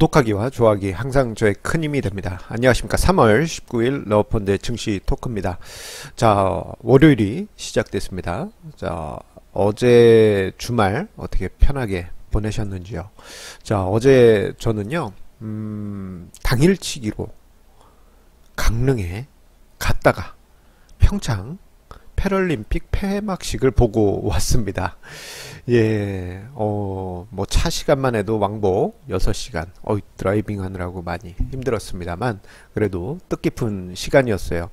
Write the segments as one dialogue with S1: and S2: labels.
S1: 구독하기와 좋아하기 항상 저의 큰 힘이 됩니다. 안녕하십니까. 3월 19일 러브펀드의 증시 토크입니다. 자, 월요일이 시작됐습니다. 자, 어제 주말 어떻게 편하게 보내셨는지요? 자, 어제 저는요, 당일치기로 강릉에 갔다가 평창 패럴림픽 폐막식을 보고 왔습니다. 예, 뭐 차 시간만 해도 왕복 6시간, 드라이빙 하느라고 많이 힘들었습니다만, 그래도 뜻깊은 시간이었어요.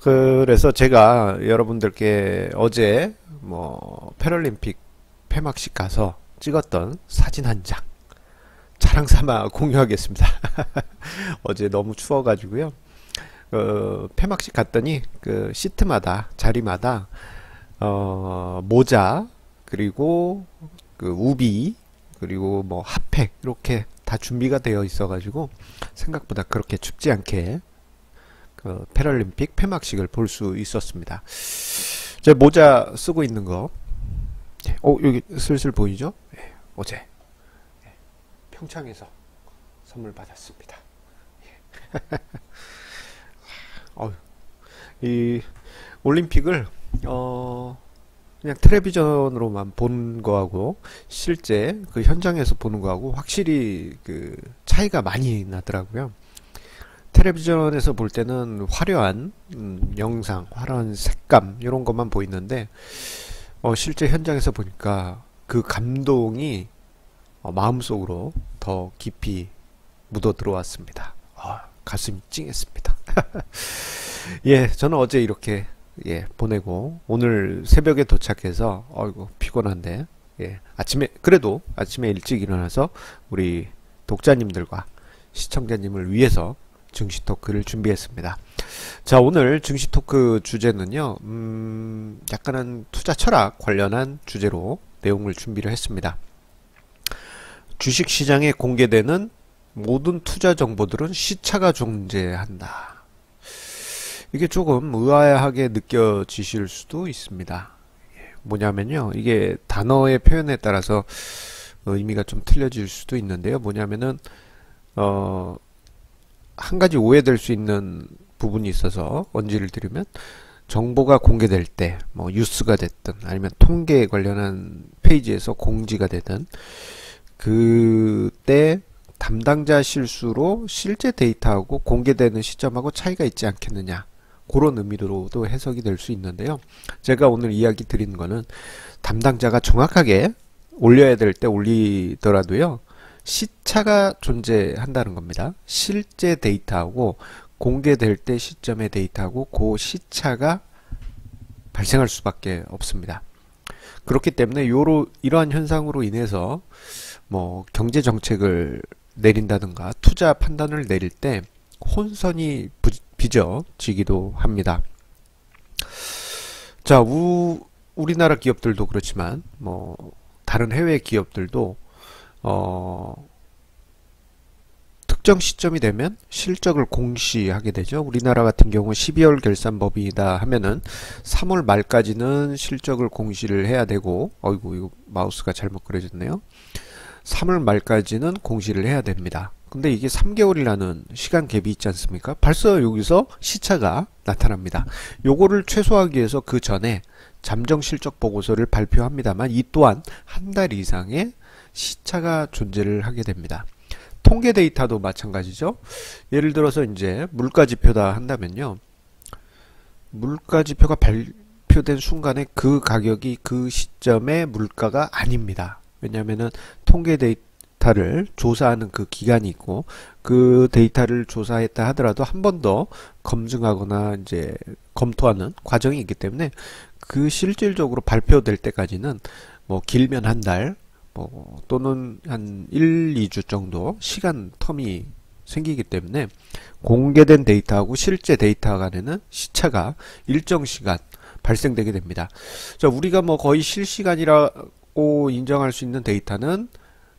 S1: 그래서 제가 여러분들께 어제 패럴림픽 폐막식 가서 찍었던 사진 한 장 자랑 삼아 공유하겠습니다. 어제 너무 추워가지고요. 폐막식 갔더니 그 시트마다 자리마다 모자 그리고 그 우비 그리고 뭐 핫팩 이렇게 다 준비가 되어 있어 가지고 생각보다 그렇게 춥지 않게 그 패럴림픽 폐막식을 볼 수 있었습니다. 제 모자 쓰고 있는 거 여기 슬슬 보이죠? 네, 어제 평창에서 선물 받았습니다. 이 올림픽을 그냥 텔레비전으로만 본 거하고 실제 그 현장에서 보는 거하고 확실히 그 차이가 많이 나더라고요. 텔레비전에서 볼 때는 화려한 영상, 화려한 색감 이런 것만 보이는데 실제 현장에서 보니까 그 감동이 마음속으로 더 깊이 묻어 들어왔습니다. 가슴이 찡했습니다. 예, 저는 어제 이렇게 보내고 오늘 새벽에 도착해서 피곤한데 그래도 아침에 일찍 일어나서 우리 독자님들과 시청자님을 위해서 증시 토크를 준비했습니다. 자, 오늘 증시 토크 주제는요, 약간은 투자 철학 관련한 주제로 내용을 준비를 했습니다. 주식 시장에 공개되는 모든 투자 정보들은 시차가 존재한다. 이게 조금 의아하게 느껴지실 수도 있습니다. 뭐냐면요, 이게 단어의 표현에 따라서 의미가 좀 틀려질 수도 있는데요. 뭐냐면은 한 가지 오해될 수 있는 부분이 있어서 언지를 드리면, 정보가 공개될 때 뉴스가 됐든 아니면 통계 관련한 페이지에서 공지가 되든 그때 담당자 실수로 실제 데이터하고 공개되는 시점하고 차이가 있지 않겠느냐, 그런 의미로도 해석이 될 수 있는데요. 제가 오늘 이야기 드리는 거는 담당자가 정확하게 올려야 될 때 올리더라도요, 시차가 존재한다는 겁니다. 실제 데이터하고 공개될 때 시점의 데이터하고 그 시차가 발생할 수밖에 없습니다. 그렇기 때문에 이러한 현상으로 인해서 경제 정책을 내린다든가 투자 판단을 내릴 때 혼선이 빚어지기도 합니다. 자, 우리나라 기업들도 그렇지만 다른 해외 기업들도 특정 시점이 되면 실적을 공시하게 되죠. 우리나라 같은 경우 12월 결산법이다 하면은 3월 말까지는 실적을 공시를 해야 되고, 이거 마우스가 잘못 그려졌네요. 3월 말까지는 공시를 해야 됩니다. 근데 이게 3개월이라는 시간 갭이 있지 않습니까? 벌써 여기서 시차가 나타납니다. 요거를 최소화하기 위해서 그 전에 잠정 실적 보고서를 발표합니다만, 이 또한 한 달 이상의 시차가 존재를 하게 됩니다. 통계 데이터도 마찬가지죠. 예를 들어서 이제 물가지표다 한다면요, 물가지표가 발표된 순간에 그 가격이 그 시점의 물가가 아닙니다. 왜냐하면은 통계 데이터를 조사하는 그 기간이 있고, 그 데이터를 조사했다 하더라도 한 번 더 검증하거나 이제 검토하는 과정이 있기 때문에 그 실질적으로 발표될 때까지는 길면 한 달, 또는 한 1, 2주 정도 시간 텀이 생기기 때문에 공개된 데이터하고 실제 데이터 간에는 시차가 일정 시간 발생되게 됩니다. 자, 우리가 거의 실시간이라고 인정할 수 있는 데이터는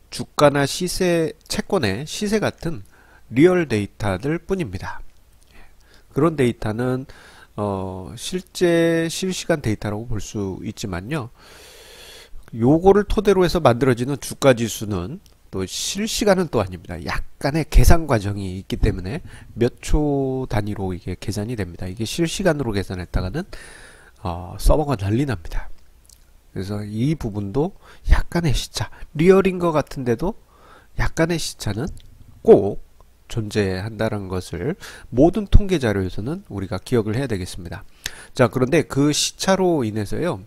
S1: 주가나 시세, 채권의 시세 같은 리얼 데이터들 뿐입니다. 그런 데이터는 실제 실시간 데이터라고 볼 수 있지만요, 요거를 토대로 해서 만들어지는 주가 지수는 또 실시간은 또 아닙니다. 약간의 계산 과정이 있기 때문에 몇 초 단위로 이게 계산이 됩니다. 이게 실시간으로 계산했다가는 서버가 난리 납니다. 그래서 이 부분도 약간의 시차, 리얼인 것 같은데도 약간의 시차는 꼭 존재한다는 것을 모든 통계 자료에서는 우리가 기억을 해야 되겠습니다. 자, 그런데 그 시차로 인해서요,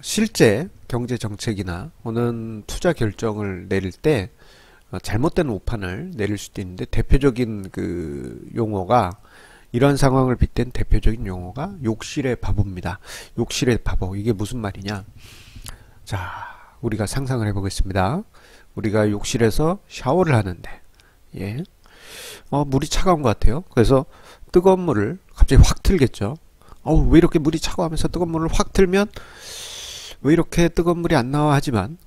S1: 실제 경제 정책이나 혹은 투자 결정을 내릴 때 잘못된 오판을 내릴 수도 있는데, 대표적인 그 용어가, 이런 상황을 빗댄 대표적인 용어가 욕실의 바보입니다. 욕실의 바보. 이게 무슨 말이냐? 자, 우리가 상상을 해보겠습니다. 우리가 욕실에서 샤워를 하는데, 예, 물이 차가운 것 같아요. 그래서 뜨거운 물을 갑자기 확 틀겠죠. 왜 이렇게 물이 차가우면서 뜨거운 물을 확 틀면 왜 이렇게 뜨거운 물이 안 나와 하지만,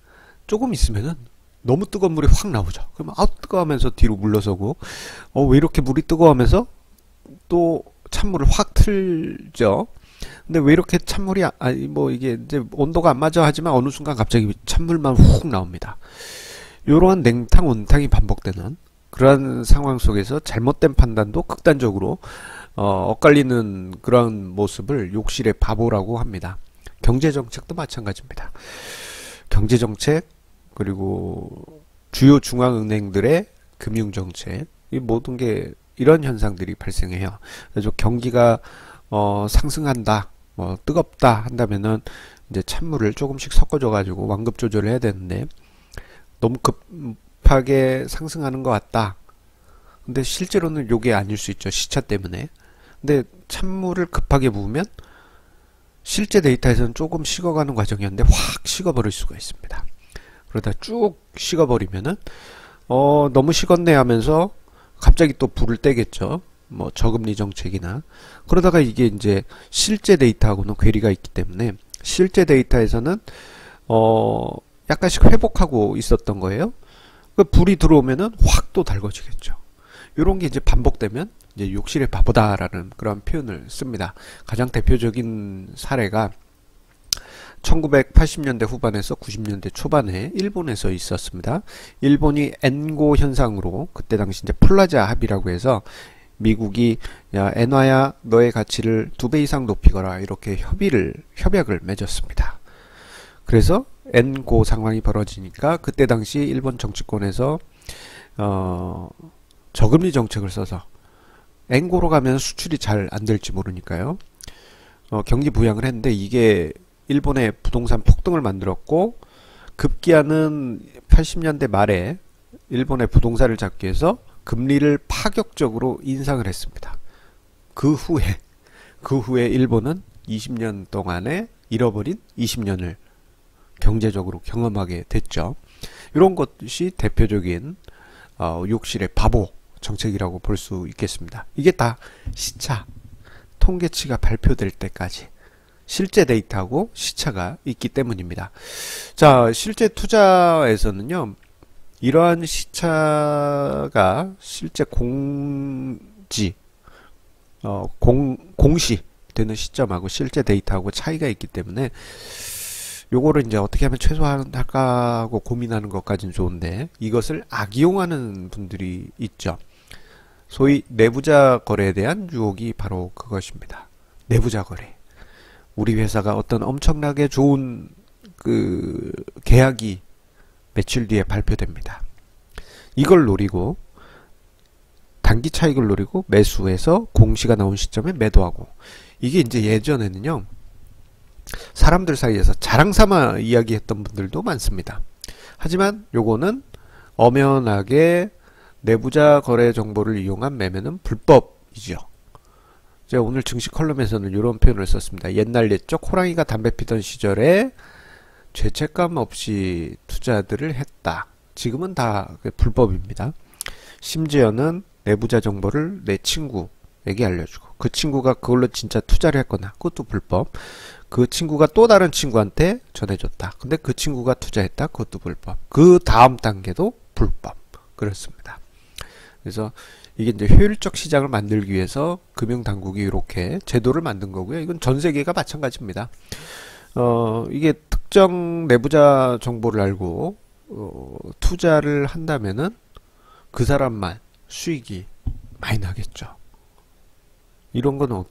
S1: 조금 있으면은 너무 뜨거운 물이 확 나오죠. 그러면 뜨거워하면서 뒤로 물러서고, 왜 이렇게 물이 뜨거워하면서 또 찬물을 확 틀죠. 근데 왜 이렇게 찬물이 이게 이제 온도가 안 맞아 하지만 어느 순간 갑자기 찬물만 훅 나옵니다. 이러한 냉탕 온탕이 반복되는 그러한 상황 속에서 잘못된 판단도 극단적으로 엇갈리는 그런 모습을 욕실의 바보라고 합니다. 경제정책도 마찬가지입니다. 경제정책, 그리고 주요 중앙은행들의 금융정책, 이 모든 게 이런 현상들이 발생해요. 그래서 경기가 상승한다, 뜨겁다 한다면은 이제 찬물을 조금씩 섞어줘 가지고 완급 조절을 해야 되는데, 너무 급하게 상승하는 것 같다. 근데 실제로는 요게 아닐 수 있죠. 시차 때문에. 근데 찬물을 급하게 부으면 실제 데이터에서는 조금 식어가는 과정이었는데 확 식어버릴 수가 있습니다. 그러다 쭉 식어버리면은 너무 식었네 하면서 갑자기 또 불을 떼겠죠. 저금리 정책이나. 그러다가 이게 이제 실제 데이터하고는 괴리가 있기 때문에 실제 데이터에서는 약간씩 회복하고 있었던 거예요. 그 불이 들어오면은 확 또 달궈지겠죠. 이런 게 이제 반복되면 이제 욕실의 바보다라는 그런 표현을 씁니다. 가장 대표적인 사례가 1980년대 후반에서 90년대 초반에 일본에서 있었습니다. 일본이 엔고 현상으로, 그때 당시 이제 플라자 합의라고 해서 미국이 야, 엔화야 너의 가치를 2배 이상 높이거라, 이렇게 협약을 맺었습니다. 그래서 엔고 상황이 벌어지니까 그때 당시 일본 정치권에서 저금리 정책을 써서, 엔고로 가면 수출이 잘 안 될지 모르니까요, 경기 부양을 했는데 이게 일본의 부동산 폭등을 만들었고, 급기야는 80년대 말에 일본의 부동산을 잡기 위해서 금리를 파격적으로 인상을 했습니다. 그 후에 일본은 20년 동안에 잃어버린 20년을 경제적으로 경험하게 됐죠. 이런 것이 대표적인 욕실의 바보 정책이라고 볼 수 있겠습니다. 이게 다 시차, 통계치가 발표될 때까지 실제 데이터하고 시차가 있기 때문입니다. 자, 실제 투자에서는요, 이러한 시차가 실제 공시 되는 시점하고 실제 데이터하고 차이가 있기 때문에 요거를 이제 어떻게 하면 최소화할까 하고 고민하는 것까지는 좋은데, 이것을 악용하는 분들이 있죠. 소위 내부자 거래에 대한 유혹이 바로 그것입니다. 내부자 거래. 우리 회사가 어떤 엄청나게 좋은 그 계약이 며칠 뒤에 발표됩니다. 이걸 노리고, 단기 차익을 노리고 매수해서 공시가 나온 시점에 매도하고, 이게 이제 예전에는요, 사람들 사이에서 자랑 삼아 이야기했던 분들도 많습니다. 하지만 요거는 엄연하게 내부자 거래 정보를 이용한 매매는 불법이죠. 제가 오늘 증시 컬럼에서는 이런 표현을 썼습니다. 옛날 옛적 호랑이가 담배 피던 시절에 죄책감 없이 투자들을 했다. 지금은 다 불법입니다. 심지어는 내부자 정보를 내 친구에게 알려주고, 그 친구가 그걸로 진짜 투자를 했거나, 그것도 불법. 그 친구가 또 다른 친구한테 전해줬다. 근데 그 친구가 투자했다. 그것도 불법. 그 다음 단계도 불법. 그렇습니다. 그래서 이게 이제 효율적 시장을 만들기 위해서 금융당국이 이렇게 제도를 만든 거고요. 이건 전 세계가 마찬가지입니다. 이게 특정 내부자 정보를 알고 투자를 한다면은 그 사람만 수익이 많이 나겠죠. 이런 거는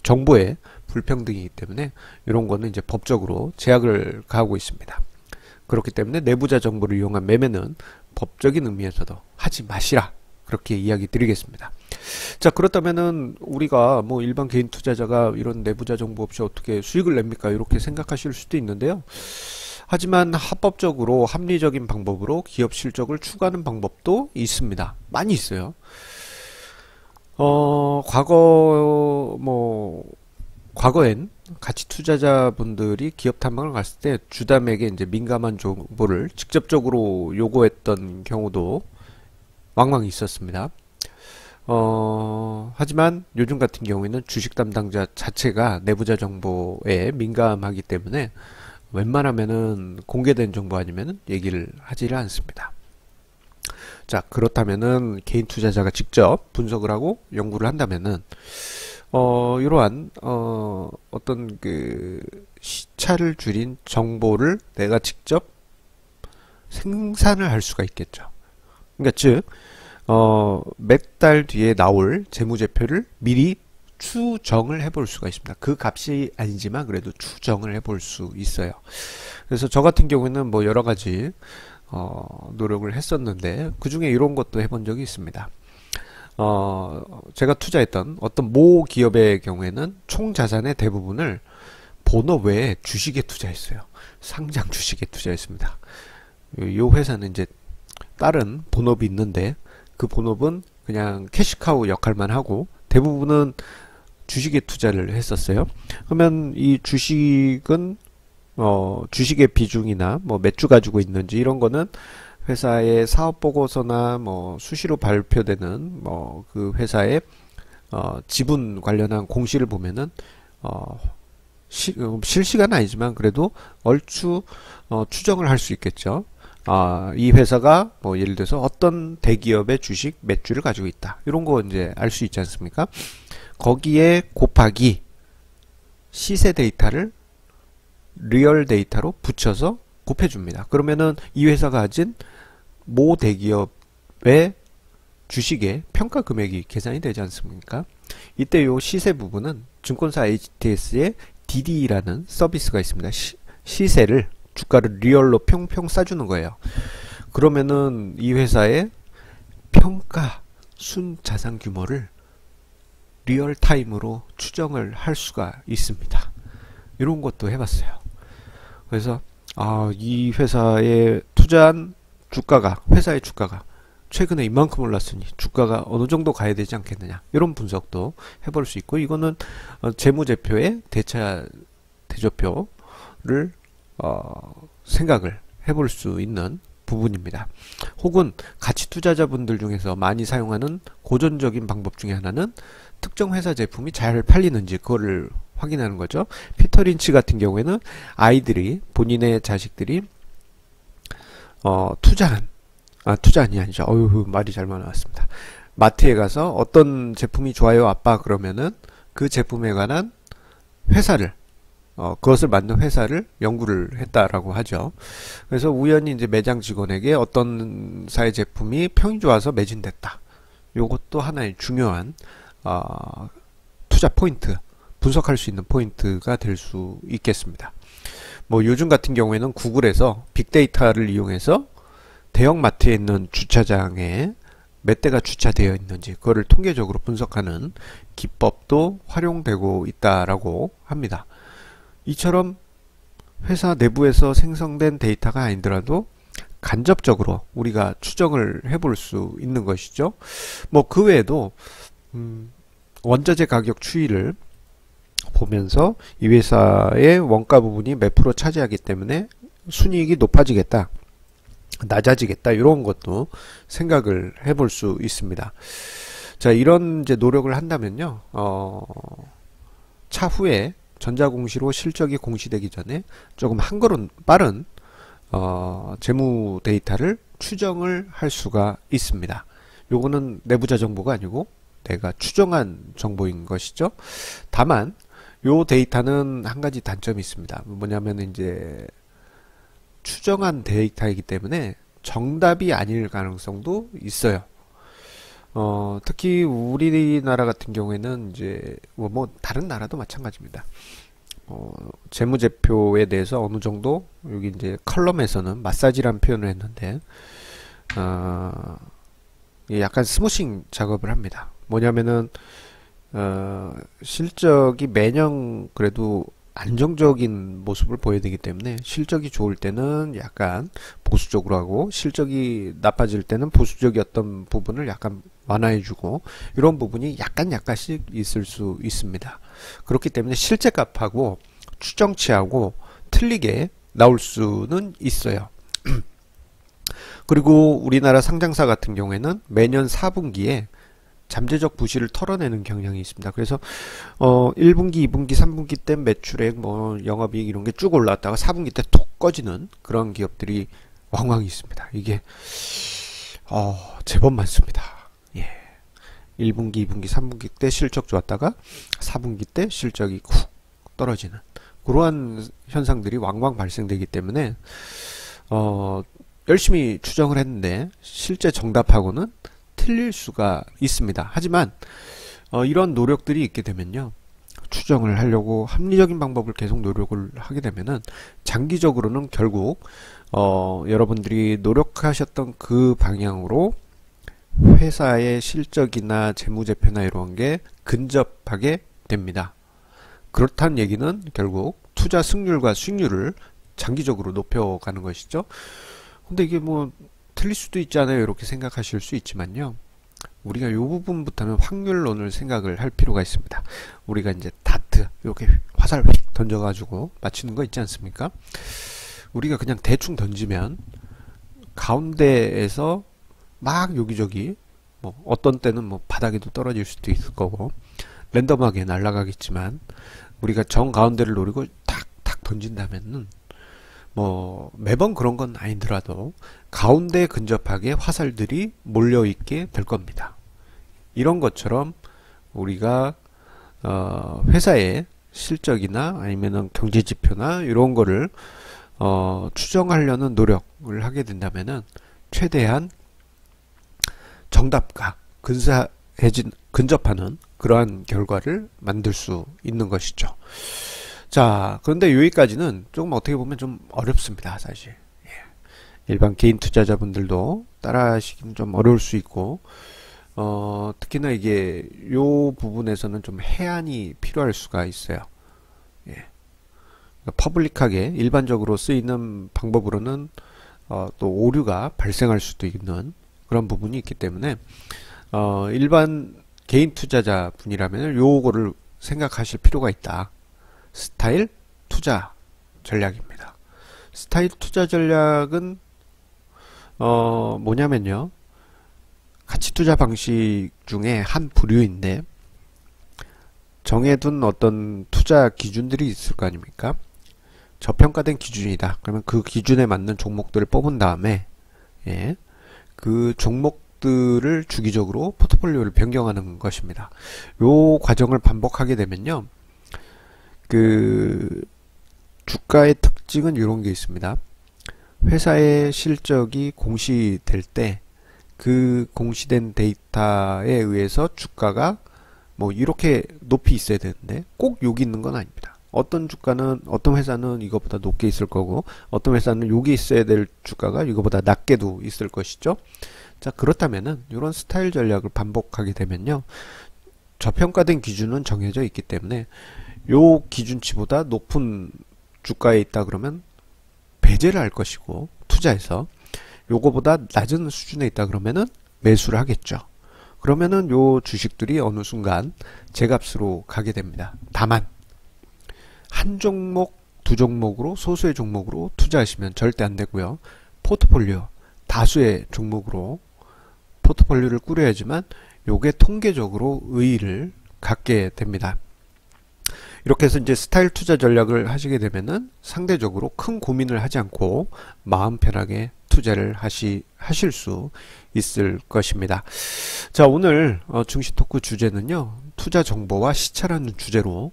S1: 정보의 불평등이기 때문에 이런 거는 이제 법적으로 제약을 가하고 있습니다. 그렇기 때문에 내부자 정보를 이용한 매매는 법적인 의미에서도 하지 마시라, 그렇게 이야기 드리겠습니다. 자, 그렇다면은 우리가 뭐 일반 개인 투자자가 이런 내부자 정보 없이 어떻게 수익을 냅니까? 이렇게 생각하실 수도 있는데요. 하지만 합법적으로 합리적인 방법으로 기업 실적을 추구하는 방법도 있습니다. 많이 있어요. 과거엔 가치 투자자분들이 기업 탐방을 갔을 때 주담에게 이제 민감한 정보를 직접적으로 요구했던 경우도 왕왕 있었습니다. 하지만 요즘 같은 경우에는 주식 담당자 자체가 내부자 정보에 민감하기 때문에 웬만하면은 공개된 정보 아니면은 얘기를 하지를 않습니다. 자, 그렇다면은 개인 투자자가 직접 분석을 하고 연구를 한다면은 이러한 어떤 그 시차를 줄인 정보를 내가 직접 생산을 할 수가 있겠죠. 그러니까 즉 몇 달 뒤에 나올 재무제표를 미리 추정을 해볼 수가 있습니다. 그 값이 아니지만 그래도 추정을 해볼 수 있어요. 그래서 저 같은 경우에는 뭐 여러 가지 노력을 했었는데 그 중에 이런 것도 해본 적이 있습니다. 제가 투자했던 어떤 모 기업의 경우에는 총 자산의 대부분을 본업 외에 주식에 투자했어요. 상장 주식에 투자했습니다. 이 회사는 이제 다른 본업이 있는데 그 본업은 그냥 캐시카우 역할만 하고 대부분은 주식에 투자를 했었어요. 그러면 이 주식은 주식의 비중이나 뭐 몇 주 가지고 있는지 이런 거는 회사의 사업 보고서나 뭐 수시로 발표되는 뭐 그 회사의 지분 관련한 공시를 보면은 실시간은 아니지만 그래도 얼추 추정을 할 수 있겠죠. 이 회사가 뭐 예를 들어서 어떤 대기업의 주식 몇 주를 가지고 있다. 이런 거 이제 알 수 있지 않습니까? 거기에 곱하기 시세 데이터를 리얼 데이터로 붙여서 곱해줍니다. 그러면은 이 회사가 가진 모 대기업의 주식의 평가 금액이 계산이 되지 않습니까? 이때 요 시세 부분은 증권사 HTS에 DD라는 서비스가 있습니다. 시세를 주가를 리얼로 평평 싸주는 거예요. 그러면은 이 회사의 평가 순 자산 규모를 리얼 타임으로 추정을 할 수가 있습니다. 이런 것도 해봤어요. 그래서 이 회사에 투자한 주가가, 회사의 주가가 최근에 이만큼 올랐으니 주가가 어느 정도 가야 되지 않겠느냐, 이런 분석도 해볼 수 있고, 이거는 재무제표의 대조표를 생각을 해볼 수 있는 부분입니다. 혹은 가치 투자자분들 중에서 많이 사용하는 고전적인 방법 중에 하나는 특정 회사 제품이 잘 팔리는지 그거를 확인하는 거죠. 피터 린치 같은 경우에는 아이들이, 본인의 자식들이 투자한이 아니죠. 말이 잘못 나왔습니다. 마트에 가서 어떤 제품이 좋아요 아빠 그러면은 그 제품에 관한 회사를 그것을 만든 회사를 연구를 했다라고 하죠. 그래서 우연히 이제 매장 직원에게 어떤 사의 제품이 평이 좋아서 매진됐다. 요것도 하나의 중요한 투자 포인트, 분석할 수 있는 포인트가 될 수 있겠습니다. 뭐 요즘 같은 경우에는 구글에서 빅데이터를 이용해서 대형 마트에 있는 주차장에 몇 대가 주차되어 있는지 그거를 통계적으로 분석하는 기법도 활용되고 있다라고 합니다. 이처럼 회사 내부에서 생성된 데이터가 아니더라도 간접적으로 우리가 추정을 해볼 수 있는 것이죠. 뭐 그 외에도 원자재 가격 추이를 보면서 이 회사의 원가 부분이 몇 프로 차지하기 때문에 순이익이 높아지겠다, 낮아지겠다, 이런 것도 생각을 해볼 수 있습니다. 자, 이런 이제 노력을 한다면요, 차후에 전자공시로 실적이 공시되기 전에 조금 한 걸음 빠른 재무 데이터를 추정을 할 수가 있습니다. 요거는 내부자 정보가 아니고 내가 추정한 정보인 것이죠. 다만 요 데이터는 한 가지 단점이 있습니다. 뭐냐면 이제 추정한 데이터이기 때문에 정답이 아닐 가능성도 있어요. 특히 우리나라 같은 경우에는 이제 뭐 다른 나라도 마찬가지입니다. 재무제표에 대해서 어느 정도 여기 이제 컬럼에서는 마사지란 표현을 했는데 약간 스무싱 작업을 합니다. 뭐냐면은 실적이 매년 그래도 안정적인 모습을 보여야 되기 때문에 실적이 좋을 때는 약간 보수적으로 하고 실적이 나빠질 때는 보수적이었던 부분을 약간 완화해주고 이런 부분이 약간씩 있을 수 있습니다. 그렇기 때문에 실제값하고 추정치하고 틀리게 나올 수는 있어요. 그리고 우리나라 상장사 같은 경우에는 매년 4분기에 잠재적 부실을 털어내는 경향이 있습니다. 그래서 1분기, 2분기, 3분기 때 매출액, 뭐 영업이익 이런 게 쭉 올라왔다가 4분기 때 톡 꺼지는 그런 기업들이 왕왕 있습니다. 이게 제법 많습니다. 예. 1분기, 2분기, 3분기 때 실적 좋았다가 4분기 때 실적이 훅 떨어지는 그러한 현상들이 왕왕 발생되기 때문에 열심히 추정을 했는데 실제 정답하고는 틀릴 수가 있습니다. 하지만 이런 노력들이 있게 되면요, 추정을 하려고 합리적인 방법을 계속 노력을 하게 되면은 장기적으로는 결국 여러분들이 노력하셨던 그 방향으로 회사의 실적이나 재무제표나 이런 게 근접하게 됩니다. 그렇다는 얘기는 결국 투자 승률과 수익률을 장기적으로 높여가는 것이죠. 근데 이게 뭐 틀릴 수도 있잖아요, 이렇게 생각하실 수 있지만요, 우리가 이 부분부터는 확률론을 생각을 할 필요가 있습니다. 우리가 이제 다트 이렇게 화살 휙 던져가지고 맞추는 거 있지 않습니까? 우리가 그냥 대충 던지면 가운데에서 막 여기저기 뭐 어떤 때는 뭐 바닥에도 떨어질 수도 있을 거고 랜덤하게 날아가겠지만 우리가 정 가운데를 노리고 탁탁 던진다면은 뭐 매번 그런 건 아니더라도 가운데 근접하게 화살들이 몰려있게 될 겁니다. 이런 것처럼 우리가 회사의 실적이나 아니면은 경제지표나 이런 거를 추정하려는 노력을 하게 된다면은 최대한 정답과 근접하는 그러한 결과를 만들 수 있는 것이죠. 자, 그런데 여기까지는 조금 어떻게 보면 좀 어렵습니다, 사실. 예. 일반 개인 투자자분들도 따라하시기는 좀 어려울 수 있고, 특히나 이게 요 부분에서는 좀 해안이 필요할 수가 있어요. 예. 그러니까 퍼블릭하게 일반적으로 쓰이는 방법으로는 또 오류가 발생할 수도 있는 그런 부분이 있기 때문에 일반 개인 투자자 분이라면 요거를 생각하실 필요가 있다. 스타일 투자 전략입니다. 스타일 투자 전략은 뭐냐면요, 가치 투자 방식 중에 한 부류인데 정해둔 어떤 투자 기준들이 있을 거 아닙니까? 저평가된 기준이다. 그러면 그 기준에 맞는 종목들을 뽑은 다음에 예, 그 종목들을 주기적으로 포트폴리오를 변경하는 것입니다. 요 과정을 반복하게 되면요, 그 주가의 특징은 이런 게 있습니다. 회사의 실적이 공시될 때 그 공시된 데이터에 의해서 주가가 뭐 이렇게 높이 있어야 되는데 꼭 여기 있는 건 아닙니다. 어떤 주가는, 어떤 회사는 이거보다 높게 있을 거고 어떤 회사는 여기 있어야 될 주가가 이거보다 낮게도 있을 것이죠. 자, 그렇다면은 이런 스타일 전략을 반복하게 되면요, 저평가된 기준은 정해져 있기 때문에 요 기준치보다 높은 주가에 있다 그러면 배제를 할 것이고, 투자해서 요거보다 낮은 수준에 있다 그러면은 매수를 하겠죠. 그러면은 요 주식들이 어느 순간 제값으로 가게 됩니다. 다만 한 종목, 두 종목으로, 소수의 종목으로 투자하시면 절대 안 되고요. 포트폴리오, 다수의 종목으로 포트폴리오를 꾸려야지만 요게 통계적으로 의의를 갖게 됩니다. 이렇게 해서 이제 스타일 투자 전략을 하시게 되면은 상대적으로 큰 고민을 하지 않고 마음 편하게 투자를 하실 수 있을 것입니다. 자, 오늘 중시 토크 주제는요, 투자 정보와 시차라는 주제로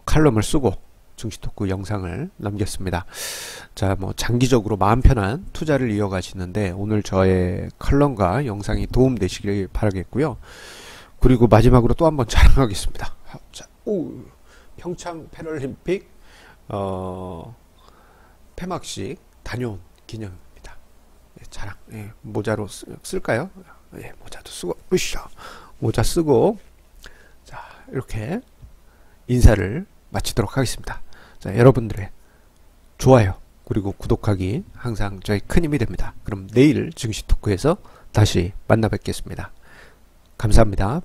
S1: 칼럼을 쓰고 증시 토크 영상을 남겼습니다. 자, 뭐 장기적으로 마음 편한 투자를 이어가시는데 오늘 저의 칼럼과 영상이 도움되시길 바라겠고요. 그리고 마지막으로 또 한번 자랑하겠습니다. 자, 평창 패럴림픽 폐막식 다녀온 기념입니다. 자랑. 모자로 쓸까요? 모자도 쓰고, 으쌰. 모자 쓰고, 자, 이렇게 인사를 마치도록 하겠습니다. 자, 여러분들의 좋아요, 그리고 구독하기 항상 저희 큰 힘이 됩니다. 그럼 내일 증시 토크에서 다시 만나 뵙겠습니다. 감사합니다.